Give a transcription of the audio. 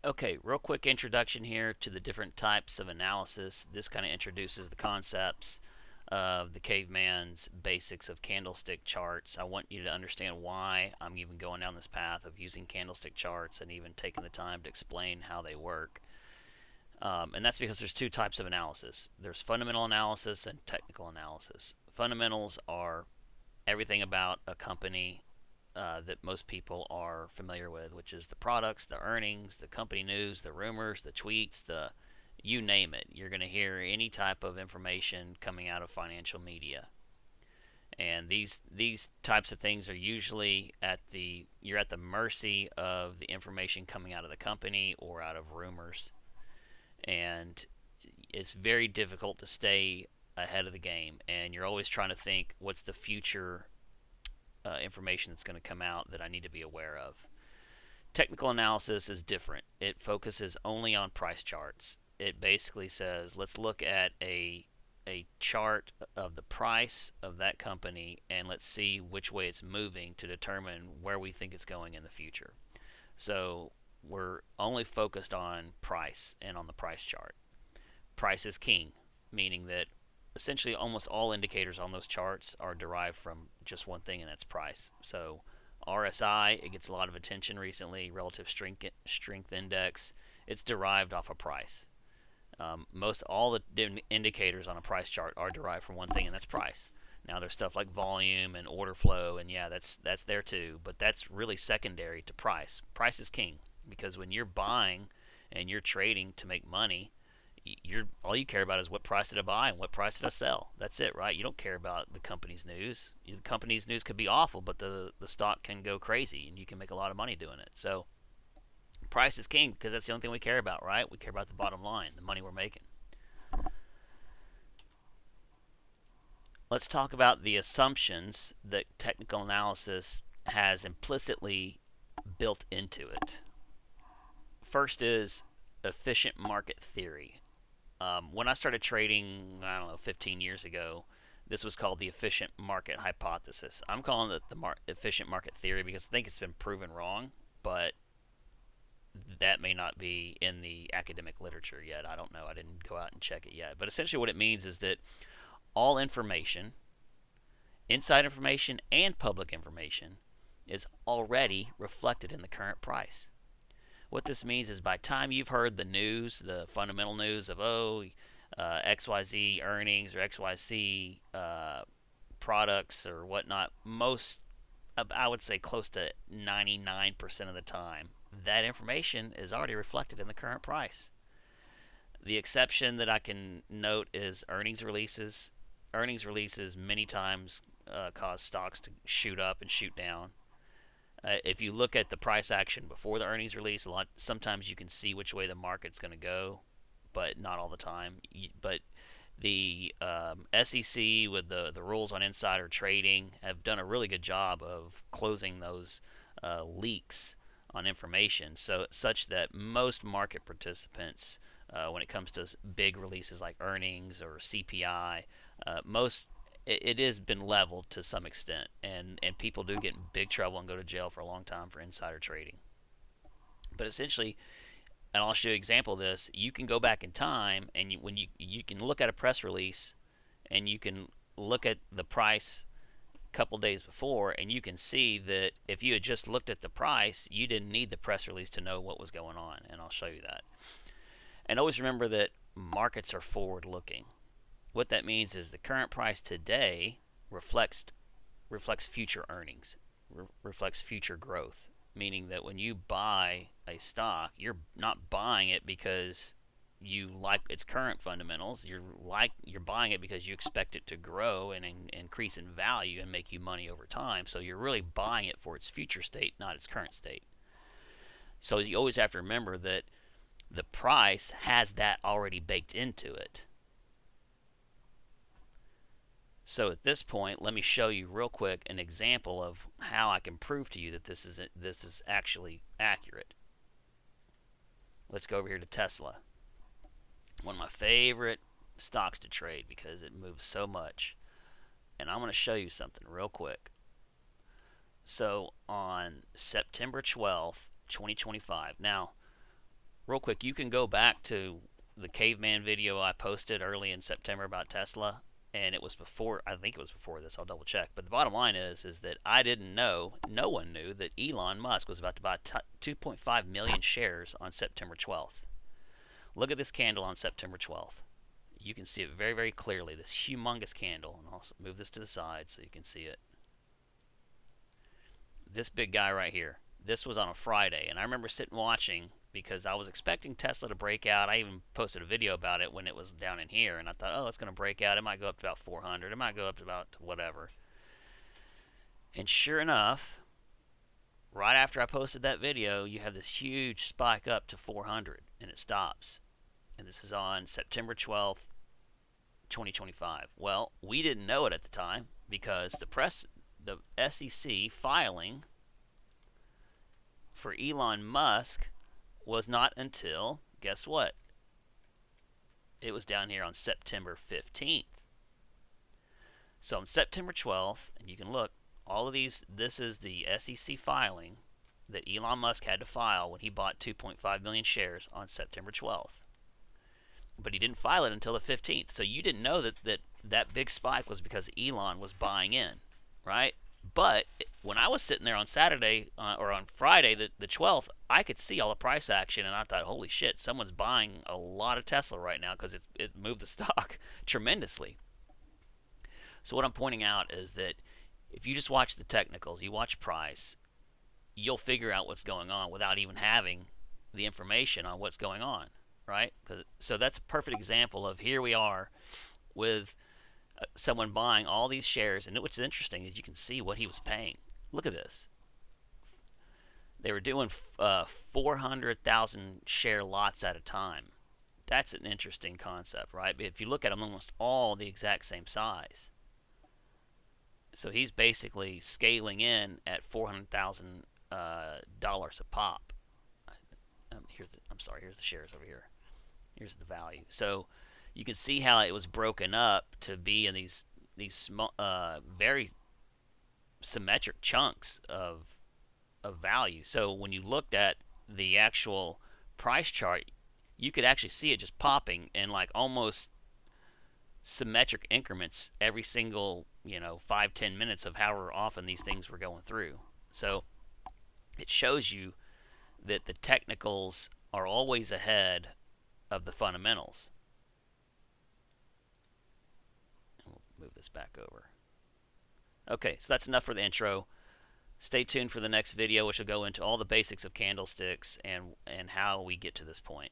Okay, real quick introduction here to the different types of analysis. This kind of introduces the concepts of the caveman's basics of candlestick charts. I want you to understand why I'm even going down this path of using candlestick charts and even taking the time to explain how they work. And that's because there's two types of analysis. There's fundamental analysis and technical analysis. Fundamentals are everything about a company that most people are familiar with, which is the products, the earnings, the company news, the rumors, the tweets, the you name it. You're going to hear any type of information coming out of financial media. And these types of things are usually at the you're at the mercy of the information coming out of the company or out of rumors. And it's very difficult to stay ahead of the game, and you're always trying to think what's the future information that's going to come out that I need to be aware of. Technical analysis is different. It focuses only on price charts. It basically says, let's look at a chart of the price of that company and let's see which way it's moving to determine where we think it's going in the future. So we're only focused on price and on the price chart. Price is king, meaning that essentially almost all indicators on those charts are derived from just one thing, and that's price. So RSI, it gets a lot of attention recently, relative strength index. It's derived off of price. Most all the indicators on a price chart are derived from one thing, and that's price. Now there's stuff like volume and order flow, and yeah, that's there too, but that's really secondary to price. Price is king because when you're buying and you're trading to make money, you're all you care about is what price did I buy and what price did I sell. That's it, right? You don't care about the company's news. The company's news could be awful, but the stock can go crazy and you can make a lot of money doing it. So price is king because that's the only thing we care about, right? We care about the bottom line, the money we're making. Let's talk about the assumptions that technical analysis has implicitly built into it. First is efficient market theory. When I started trading, I don't know, 15 years ago, this was called the efficient market hypothesis. I'm calling it the efficient market theory because I think it's been proven wrong, but that may not be in the academic literature yet. I don't know. I didn't go out and check it yet. But essentially, what it means is that all information, inside information and public information, is already reflected in the current price. What this means is by the time you've heard the news, the fundamental news of, XYZ earnings or XYZ products or whatnot, most, I would say close to 99% of the time, that information is already reflected in the current price. The exception that I can note is earnings releases. Earnings releases many times cause stocks to shoot up and shoot down. If you look at the price action before the earnings release, sometimes you can see which way the market's going to go, but not all the time. But the SEC with the rules on insider trading have done a really good job of closing those leaks on information, so such that most market participants, when it comes to big releases like earnings or CPI, most it has been leveled to some extent, and people do get in big trouble and go to jail for a long time for insider trading. But essentially, and I'll show you an example of this. You can go back in time, and when you can look at a press release, and you can look at the price a couple days before, and you can see that if you had just looked at the price, you didn't need the press release to know what was going on, and I'll show you that. And always remember that markets are forward-looking. What that means is the current price today reflects future earnings, reflects future growth. Meaning that when you buy a stock, you're not buying it because you like its current fundamentals. You're buying it because you expect it to grow and increase in value and make you money over time. So you're really buying it for its future state, not its current state. So you always have to remember that the price has that already baked into it. So at this point, let me show you real quick an example of how I can prove to you that this is actually accurate. Let's go over here to Tesla. One of my favorite stocks to trade because it moves so much. And I'm going to show you something real quick. So on September 12th, 2025. Now, real quick, you can go back to the caveman video I posted early in September about Tesla, and it was before. I think it was before this. I'll double check. But the bottom line is that I didn't know. No one knew that Elon Musk was about to buy 2.5 million shares on September 12th. Look at this candle on September 12th. You can see it very, very clearly. This humongous candle, and I'll move this to the side so you can see it. This big guy right here. This was on a Friday, and I remember sitting watching because I was expecting Tesla to break out. I even posted a video about it when it was down in here, and I thought, oh, it's going to break out. It might go up to about 400. It might go up to about whatever. And sure enough, right after I posted that video, you have this huge spike up to 400, and it stops. And this is on September 12th, 2025. Well, we didn't know it at the time because the SEC filing for Elon Musk was not until, guess what? It was down here on September 15th. So on September 12th, and you can look, all of these, this is the SEC filing that Elon Musk had to file when he bought 2.5 million shares on September 12th. But he didn't file it until the 15th. So you didn't know that big spike was because Elon was buying in, right? But when I was sitting there on Saturday or on Friday, the 12th, I could see all the price action, and I thought, holy shit, someone's buying a lot of Tesla right now because it moved the stock tremendously. So what I'm pointing out is that if you just watch the technicals, you watch price, you'll figure out what's going on without even having the information on what's going on, right? So that's a perfect example of here we are with someone buying all these shares, and what's interesting is you can see what he was paying. Look at this. They were doing 400,000 share lots at a time. That's an interesting concept, right? If you look at them, almost all the exact same size. So he's basically scaling in at $400,000 a pop. Here's the shares over here. Here's the value. So you can see how it was broken up to be in these small, very symmetric chunks of value. So when you looked at the actual price chart, you could actually see it just popping in like almost symmetric increments every single 5-10 minutes of however often these things were going through. So it shows you that the technicals are always ahead of the fundamentals. Move this back over. Okay, so that's enough for the intro. Stay tuned for the next video, which will go into all the basics of candlesticks and how we get to this point.